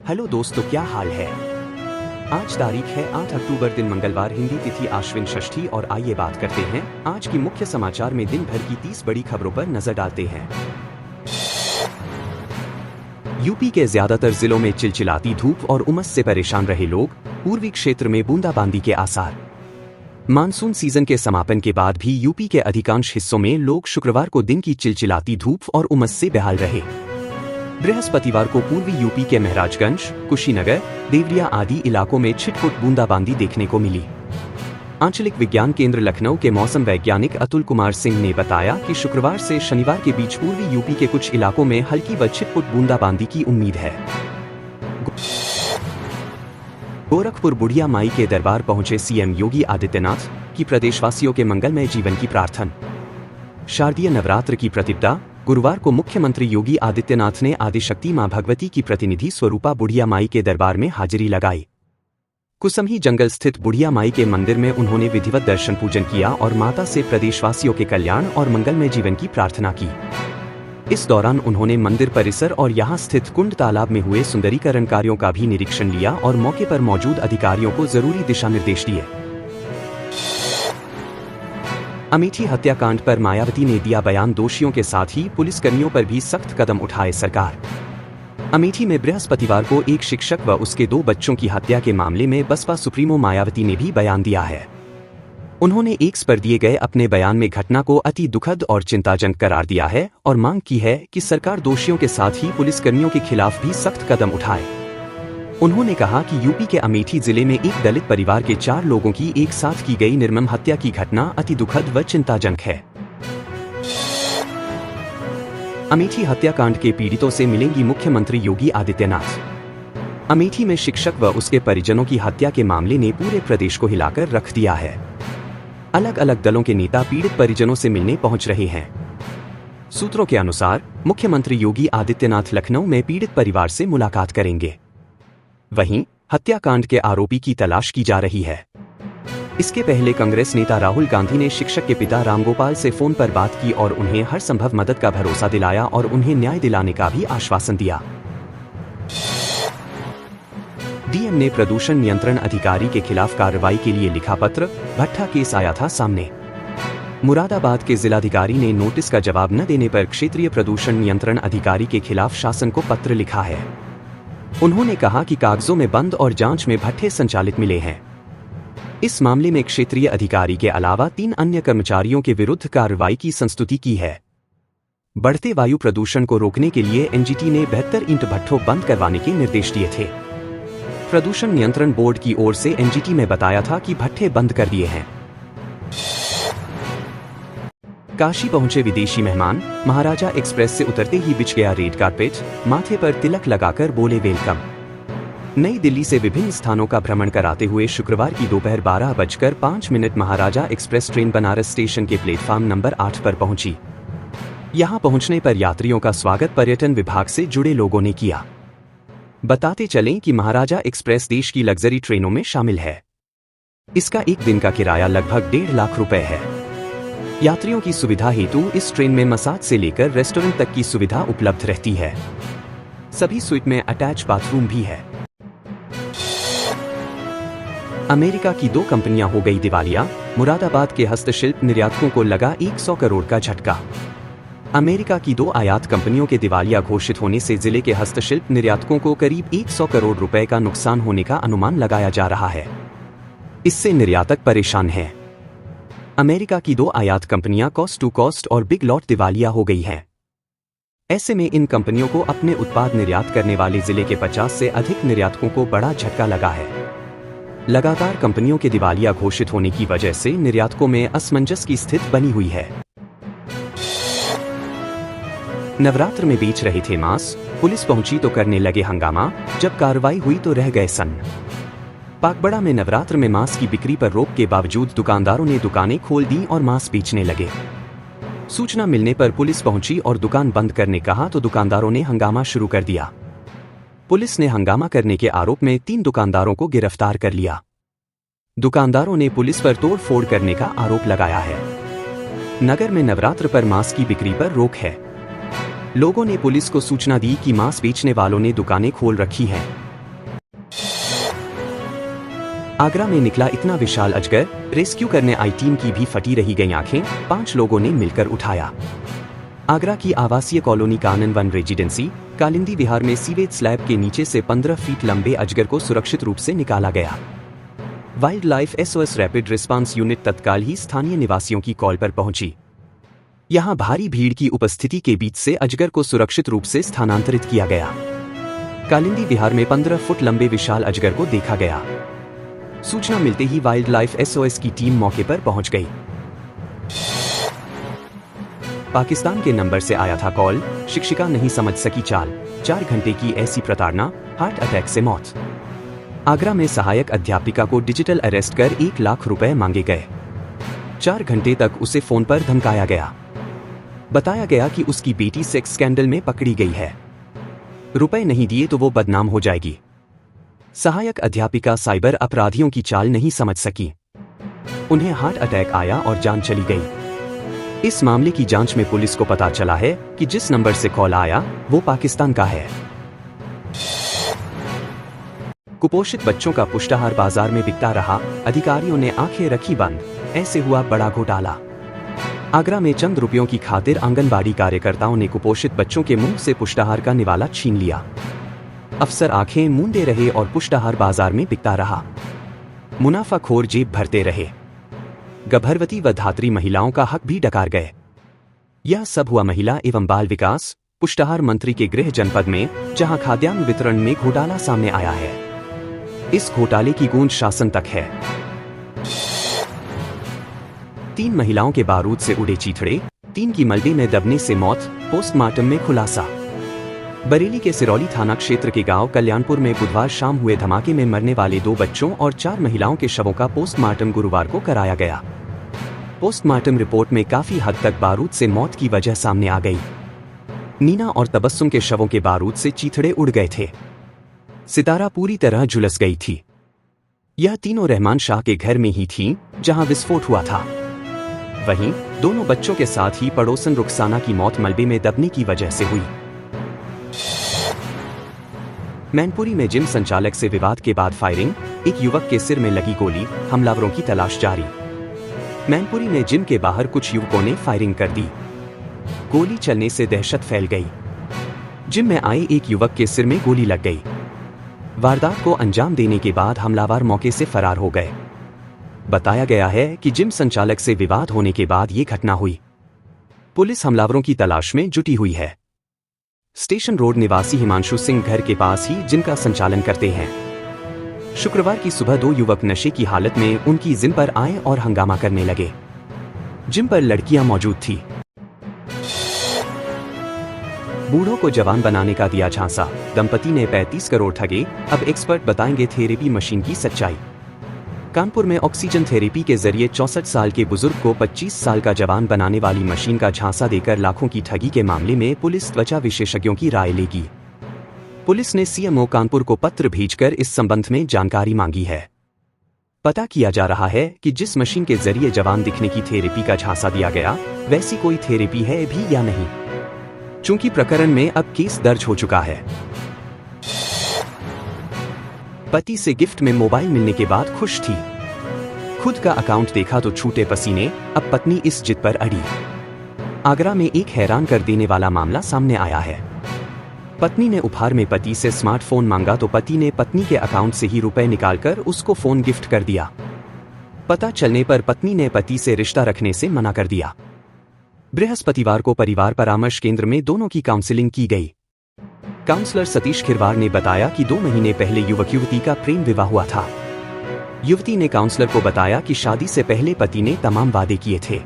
Hello दोस्तों, क्या हाल है। आज तारीख है 8 अक्टूबर, दिन मंगलवार, हिंदी तिथि आश्विन षष्ठी। और आइए बात करते हैं आज की मुख्य समाचार में दिन भर की 30 बड़ी खबरों पर नजर डालते हैं। यूपी के ज्यादातर जिलों में चिलचिलाती धूप और उमस से परेशान रहे लोग, पूर्वी क्षेत्र में बूंदाबांदी के आसार। मानसून सीजन के समापन के बाद भी यूपी के अधिकांश हिस्सों में लोग शुक्रवार को दिन की चिलचिलाती धूप और उमस से बेहाल रहे। बृहस्पतिवार को पूर्वी यूपी के महराजगंज, कुशीनगर, देवरिया आदि इलाकों में छिटपुट बूंदाबांदी देखने को मिली। आंचलिक विज्ञान केंद्र लखनऊ के मौसम वैज्ञानिक अतुल कुमार सिंह ने बताया कि शुक्रवार से शनिवार के बीच पूर्वी यूपी के कुछ इलाकों में हल्की व छिटपुट बूंदाबांदी की उम्मीद है। गोरखपुर बुढ़िया माई के दरबार पहुंचे सीएम योगी आदित्यनाथ की प्रदेशवासियों के मंगलमय जीवन की प्रार्थना। शारदीय नवरात्र की प्रतिपदा गुरुवार को मुख्यमंत्री योगी आदित्यनाथ ने आदिशक्ति मां भगवती की प्रतिनिधि स्वरूपा बुढ़िया माई के दरबार में हाजिरी लगाई। कुसमही जंगल स्थित बुढ़िया माई के मंदिर में उन्होंने विधिवत दर्शन पूजन किया और माता से प्रदेशवासियों के कल्याण और मंगलमय जीवन की प्रार्थना की। इस दौरान उन्होंने मंदिर परिसर और यहां स्थित कुंड तालाब में हुए सुंदरीकरण कार्यों का भी निरीक्षण लिया और मौके पर मौजूद अधिकारियों को जरूरी दिशा निर्देश दिए। अमेठी हत्याकांड पर मायावती ने दिया बयान, दोषियों के साथ ही पुलिसकर्मियों पर भी सख्त कदम उठाए सरकार। अमेठी में बृहस्पतिवार को एक शिक्षक व उसके 2 बच्चों की हत्या के मामले में बसपा सुप्रीमो मायावती ने भी बयान दिया है। उन्होंने एक्स पर दिए गए अपने बयान में घटना को अति दुखद और चिंताजनक करार दिया है और मांग की है कि सरकार दोषियों के साथ ही पुलिसकर्मियों के खिलाफ भी सख्त कदम उठाए। उन्होंने कहा कि यूपी के अमेठी जिले में एक दलित परिवार के 4 लोगों की एक साथ की गई निर्मम हत्या की घटना अति दुखद व चिंताजनक है। अमेठी हत्याकांड के पीड़ितों से मिलेंगी मुख्यमंत्री योगी आदित्यनाथ। अमेठी में शिक्षक व उसके परिजनों की हत्या के मामले ने पूरे प्रदेश को हिलाकर रख दिया है। अलग अलग दलों के नेता पीड़ित परिजनों से मिलने पहुंच रहे हैं। सूत्रों के अनुसार मुख्यमंत्री योगी आदित्यनाथ लखनऊ में पीड़ित परिवार से मुलाकात करेंगे। वहीं हत्याकांड के आरोपी की तलाश की जा रही है। इसके पहले कांग्रेस नेता राहुल गांधी ने शिक्षक के पिता रामगोपाल से फोन पर बात की और उन्हें हर संभव मदद का भरोसा दिलाया और उन्हें न्याय दिलाने का भी आश्वासन दिया। डीएम ने प्रदूषण नियंत्रण अधिकारी के खिलाफ कार्रवाई के लिए लिखा पत्र, भट्ठा केस आया था सामने। मुरादाबाद के जिलाधिकारी ने नोटिस का जवाब न देने पर क्षेत्रीय प्रदूषण नियंत्रण अधिकारी के खिलाफ शासन को पत्र लिखा है। उन्होंने कहा कि कागजों में बंद और जांच में भट्ठे संचालित मिले हैं। इस मामले में क्षेत्रीय अधिकारी के अलावा 3 अन्य कर्मचारियों के विरुद्ध कार्रवाई की संस्तुति की है। बढ़ते वायु प्रदूषण को रोकने के लिए एनजीटी ने 72 ईंट भट्ठों बंद करवाने के निर्देश दिए थे। प्रदूषण नियंत्रण बोर्ड की ओर से एनजीटी में बताया था कि भट्ठे बंद कर दिए हैं। काशी पहुंचे विदेशी मेहमान, महाराजा एक्सप्रेस से उतरते ही बिछ गया रेड कारपेट, माथे पर तिलक लगाकर बोले वेलकम। नई दिल्ली से विभिन्न स्थानों का भ्रमण कराते हुए शुक्रवार की दोपहर 12:05 महाराजा एक्सप्रेस ट्रेन बनारस स्टेशन के प्लेटफार्म नंबर 8 पर पहुंची। यहां पहुंचने पर यात्रियों का स्वागत पर्यटन विभाग से जुड़े लोगों ने किया। बताते चलें कि महाराजा एक्सप्रेस देश की लग्जरी ट्रेनों में शामिल है। इसका एक दिन का किराया लगभग 1.5 लाख रुपए है। यात्रियों की सुविधा हेतु इस ट्रेन में मसाज से लेकर रेस्टोरेंट तक की सुविधा उपलब्ध रहती है। सभी स्वीट में अटैच बाथरूम भी है। अमेरिका की 2 कंपनियां हो गई दिवालिया, मुरादाबाद के हस्तशिल्प निर्यातकों को लगा 100 करोड़ का झटका। अमेरिका की 2 आयात कंपनियों के दिवालिया घोषित होने से जिले के हस्तशिल्प निर्यातकों को करीब 100 करोड़ रुपए का नुकसान होने का अनुमान लगाया जा रहा है। इससे निर्यातक परेशान हैं। अमेरिका की 2 आयात कंपनियां कॉस्ट टू कॉस्ट और बिग लॉट दिवालिया हो गई हैं। ऐसे में इन कंपनियों को अपने उत्पाद निर्यात करने वाले जिले के 50 से अधिक निर्यातकों को बड़ा झटका लगा है। लगातार कंपनियों के दिवालिया घोषित होने की वजह से निर्यातकों में असमंजस की स्थिति बनी हुई है। नवरात्र में बेच रहे थे मांस, पुलिस पहुंची तो करने लगे हंगामा, जब कार्रवाई हुई तो रह गए सन्न। पाकबड़ा में नवरात्र में मांस की बिक्री पर रोक के बावजूद दुकानदारों ने दुकानें खोल दी और मांस बेचने लगे। सूचना मिलने पर पुलिस पहुंची और दुकान बंद करने कहा तो दुकानदारों ने हंगामा शुरू कर दिया। पुलिस ने हंगामा करने के आरोप में 3 दुकानदारों को गिरफ्तार कर लिया। दुकानदारों ने पुलिस पर तोड़फोड़ करने का आरोप लगाया है। नगर में नवरात्र पर मांस की बिक्री पर रोक है। लोगों ने पुलिस को सूचना दी कि मांस बेचने वालों ने दुकानें खोल रखी हैं। आगरा में निकला इतना विशाल अजगर, रेस्क्यू करने आई टीम की भी फटी रही गई आंखें, 5 लोगों ने मिलकर उठाया। आगरा की आवासीय कॉलोनी कानन वन रेजिडेंसी कालिंदी विहार में सीवेज स्लैब के नीचे से 15 फीट लंबे अजगर को सुरक्षित रूप से निकाला गया। Wild life SOS rapid response unit तत्काल ही स्थानीय निवासियों की कॉल पर पहुंची। यहां भारी भीड़ की उपस्थिति के बीच से अजगर को सुरक्षित रूप से स्थानांतरित किया गया। कालिंदी विहार में 15 फुट लंबे विशाल अजगर को देखा गया। सूचना मिलते ही वाइल्ड लाइफ एसओएस की टीम मौके पर पहुंच गई। पाकिस्तान के नंबर से आया था कॉल, शिक्षिका नहीं समझ सकी चाल, 4 घंटे की ऐसी प्रताड़ना, हार्ट अटैक से मौत। आगरा में सहायक अध्यापिका को डिजिटल अरेस्ट कर 1 लाख रुपए मांगे गए। 4 घंटे तक उसे फोन पर धमकाया गया। बताया गया कि उसकी बेटी सेक्स स्कैंडल में पकड़ी गई है, रुपए नहीं दिए तो वो बदनाम हो जाएगी। सहायक अध्यापिका साइबर अपराधियों की चाल नहीं समझ सकी, उन्हें हार्ट अटैक आया और जान चली गई। इस मामले की जांच में पुलिस को पता चला है कि जिस नंबर से कॉल आया वो पाकिस्तान का है। कुपोषित बच्चों का पुष्टाहार बाजार में बिकता रहा, अधिकारियों ने आंखें रखी बंद, ऐसे हुआ बड़ा घोटाला। आगरा में चंद रुपयों की खातिर आंगनबाड़ी कार्यकर्ताओं ने कुपोषित बच्चों के मुंह से पुष्टाहार का निवाला छीन लिया। अफसर आंखें मूंदे रहे और पुष्टाहार बाजार में बिकता रहा। मुनाफाखोर जेब भरते रहे, गर्भवती व धात्री महिलाओं का हक भी डकार गए। यह सब हुआ महिला एवं बाल विकास पुष्टाहार मंत्री के गृह जनपद में, जहां खाद्यान्न वितरण में घोटाला सामने आया है। इस घोटाले की गूंज शासन तक है। 3 महिलाओं के बारूद से उड़े चीथड़े, 3 की मलबे में दबने से मौत, पोस्टमार्टम में खुलासा। बरेली के सिरौली थाना क्षेत्र के गांव कल्याणपुर में बुधवार शाम हुए धमाके में मरने वाले 2 बच्चों और 4 महिलाओं के शवों का पोस्टमार्टम गुरुवार को कराया गया। पोस्टमार्टम रिपोर्ट में काफी हद तक बारूद से मौत की वजह सामने आ गई। नीना और तबस्सुम के शवों के बारूद से चीथड़े उड़ गए थे। सितारा पूरी तरह झुलस गई थी। यह तीनों रहमान शाह के घर में ही थीं, जहां विस्फोट हुआ था। वहीं दोनों बच्चों के साथ ही पड़ोसन रुखसाना की मौत मलबे में दबने की वजह से हुई। मैनपुरी में जिम संचालक से विवाद के बाद फायरिंग, एक युवक के सिर में लगी गोली, हमलावरों की तलाश जारी। मैनपुरी में जिम के बाहर कुछ युवकों ने फायरिंग कर दी। गोली चलने से दहशत फैल गई। जिम में आए एक युवक के सिर में गोली लग गई। वारदात को अंजाम देने के बाद हमलावर मौके से फरार हो गए। बताया गया है कि जिम संचालक से विवाद होने के बाद ये घटना हुई। पुलिस हमलावरों की तलाश में जुटी हुई है। स्टेशन रोड निवासी हिमांशु सिंह घर के पास ही जिम का संचालन करते हैं। शुक्रवार की सुबह 2 युवक नशे की हालत में उनकी जिम पर आए और हंगामा करने लगे। जिम पर लड़कियां मौजूद थी। बूढ़ों को जवान बनाने का दिया झांसा, दंपति ने 35 करोड़ ठगे, अब एक्सपर्ट बताएंगे थेरेपी मशीन की सच्चाई। कानपुर में ऑक्सीजन थेरेपी के जरिए 64 साल के बुजुर्ग को 25 साल का जवान बनाने वाली मशीन का झांसा देकर लाखों की ठगी के मामले में पुलिस त्वचा विशेषज्ञों की राय लेगी। पुलिस ने सीएमओ कानपुर को पत्र भेजकर इस संबंध में जानकारी मांगी है। पता किया जा रहा है कि जिस मशीन के जरिए जवान दिखने की थेरेपी का झांसा दिया गया, वैसी कोई थेरेपी है भी या नहीं। चूंकि प्रकरण में अब केस दर्ज हो चुका है। पति से गिफ्ट में मोबाइल मिलने के बाद खुश थी। खुद का अकाउंट देखा तो छूटे पसीने, अब पत्नी इस जिद पर अड़ी। आगरा में एक हैरान कर देने वाला मामला सामने आया है। पत्नी ने उपहार में पति से स्मार्टफोन मांगा तो पति ने पत्नी के अकाउंट से ही रुपए निकालकर उसको फोन गिफ्ट कर दिया। पता चलने पर पत्नी ने पति से रिश्ता रखने से मना कर दिया। बृहस्पतिवार को परिवार परामर्श केंद्र में दोनों की काउंसलिंग की गई। काउंसलर सतीश खिरवार ने बताया कि 2 महीने पहले युवक युवती का प्रेम विवाह हुआ था। युवती ने काउंसलर को बताया कि शादी से पहले पति ने तमाम वादे किए थे।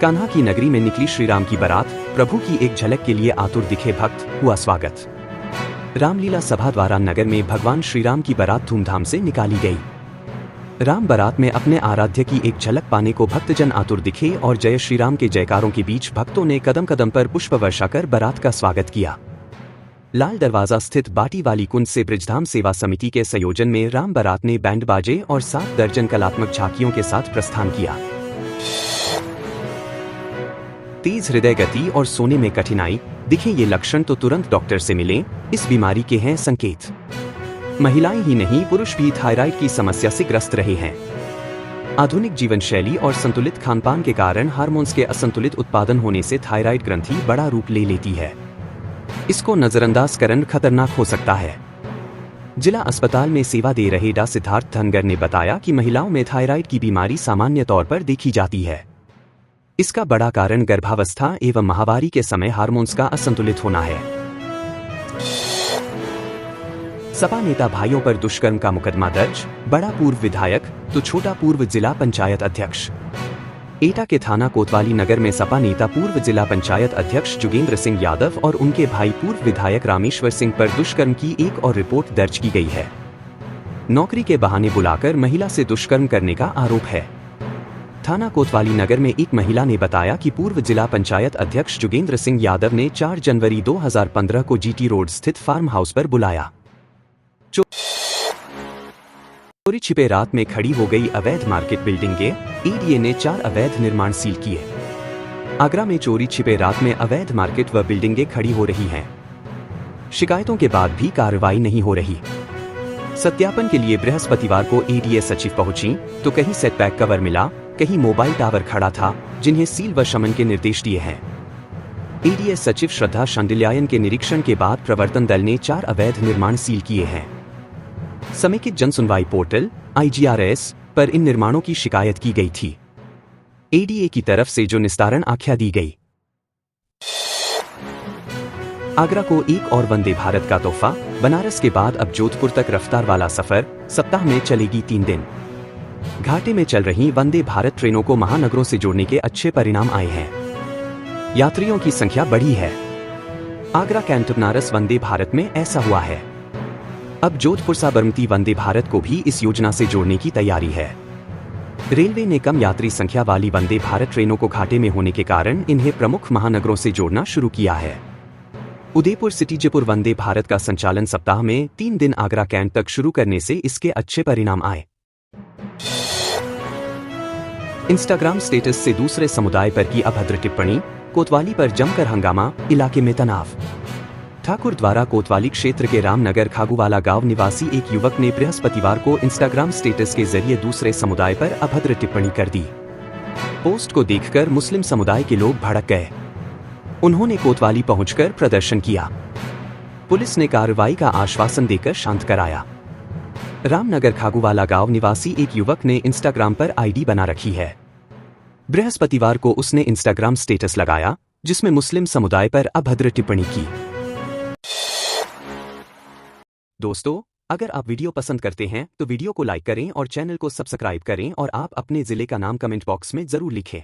कान्हा की नगरी में निकली श्रीराम की बारात, प्रभु की एक झलक के लिए आतुर दिखे भक्त, हुआ स्वागत। रामलीला सभा द्वारा नगर में भगवान श्रीराम की बारात धूमधाम से निकाली गई। राम बारात में अपने आराध्य की एक झलक पाने को भक्तजन आतुर दिखे और जय श्री राम के जयकारों के बीच भक्तों ने कदम कदम पर पुष्प वर्षा कर बारात का स्वागत किया। लाल दरवाजा स्थित बाटी वाली कुंज से ब्रिजधाम सेवा समिति के संयोजन में राम बारात ने बैंड बाजे और 7 दर्जन कलात्मक झांकियों के साथ प्रस्थान किया। तेज हृदय गति और सोने में कठिनाई, दिखे ये लक्षण तो तुरंत डॉक्टर से मिलें, इस बीमारी के हैं संकेत। महिलाएं ही नहीं, पुरुष भी थायराइड की समस्या से ग्रस्त रहे हैं। आधुनिक जीवन शैली और संतुलित खानपान के कारण हार्मोन्स के असंतुलित उत्पादन होने से थायराइड ग्रंथि बड़ा रूप ले लेती है। इसको नजरअंदाज करना खतरनाक हो सकता है। जिला अस्पताल में सेवा दे रहे डॉ सिद्धार्थ धनगर ने बताया कि महिलाओं में थायराइड की बीमारी सामान्य तौर पर देखी जाती है। इसका बड़ा कारण गर्भावस्था एवं माहवारी के समय हार्मोन्स का असंतुलित होना है। सपा नेता भाइयों पर दुष्कर्म का मुकदमा दर्ज, बड़ा पूर्व विधायक तो छोटा पूर्व जिला पंचायत अध्यक्ष। एटा के थाना कोतवाली नगर में सपा नेता पूर्व जिला पंचायत अध्यक्ष जोगेंद्र सिंह यादव और उनके भाई पूर्व विधायक रामेश्वर सिंह पर दुष्कर्म की एक और रिपोर्ट दर्ज की गई है। नौकरी के बहाने बुलाकर महिला से दुष्कर्म करने का आरोप है। थाना कोतवाली नगर में एक महिला ने बताया कि पूर्व जिला पंचायत अध्यक्ष जोगेंद्र सिंह यादव ने 4 जनवरी 2015 को जीटी रोड स्थित फार्म हाउस पर बुलाया। चोरी छिपे रात में खड़ी हो गई अवैध मार्केट बिल्डिंगें, एडीए ने 4 अवैध निर्माण सील किए। आगरा में चोरी छिपे रात में अवैध मार्केट व बिल्डिंगें खड़ी हो रही हैं। शिकायतों के बाद भी कार्रवाई नहीं हो रही। सत्यापन के लिए बृहस्पतिवार को एडीए सचिव पहुंची तो कहीं सेटबैक कवर मिला, कहीं मोबाइल टावर खड़ा था, जिन्हें सील व शमन के निर्देश दिए हैं। एडीए सचिव श्रद्धा शांडिल्यायन के निरीक्षण के बाद प्रवर्तन दल ने 4 अवैध निर्माण सील किए हैं। समेकित जनसुनवाई पोर्टल IGRS पर इन निर्माणों की शिकायत की गई थी। एडीए की तरफ से जो निस्तारण आख्या दी गई। आगरा को एक और वंदे भारत का तोहफा, बनारस के बाद अब जोधपुर तक रफ्तार वाला सफर, सप्ताह में चलेगी 3 दिन। घाटे में चल रही वंदे भारत ट्रेनों को महानगरों से जोड़ने के अच्छे परिणाम आए हैं। यात्रियों की संख्या बढ़ी है। आगरा कैंट बनारस वंदे भारत में ऐसा हुआ है। अब जोधपुर साबरमती वंदे भारत को भी इस योजना से जोड़ने की तैयारी है। रेलवे ने कम यात्री संख्या वाली वंदे भारत ट्रेनों को घाटे में होने के कारण इन्हें प्रमुख महानगरों से जोड़ना शुरू किया है। उदयपुर सिटी जयपुर वंदे भारत का संचालन सप्ताह में 3 दिन आगरा कैंट तक शुरू करने से इसके अच्छे परिणाम आए। इंस्टाग्राम स्टेटस से दूसरे समुदाय पर की अभद्र टिप्पणी, कोतवाली पर जमकर हंगामा, इलाके में तनाव। ठाकुर द्वारा कोतवाली क्षेत्र के रामनगर खागूवाला गांव निवासी एक युवक ने बृहस्पतिवार को इंस्टाग्राम स्टेटस के जरिए दूसरे समुदाय पर अभद्र टिप्पणी कर दी। पोस्ट को देखकर मुस्लिम समुदाय के लोग भड़क गए। उन्होंने कोतवाली पहुंचकर प्रदर्शन किया। पुलिस ने कार्रवाई का आश्वासन देकर शांत कराया। रामनगर खागूवाला गांव निवासी एक युवक ने इंस्टाग्राम पर आईडी बना रखी है। बृहस्पतिवार को उसने इंस्टाग्राम स्टेटस लगाया जिसमें मुस्लिम समुदाय पर अभद्र टिप्पणी की। दोस्तों, अगर आप वीडियो पसंद करते हैं तो वीडियो को लाइक करें और चैनल को सब्सक्राइब करें और आप अपने जिले का नाम कमेंट बॉक्स में जरूर लिखें।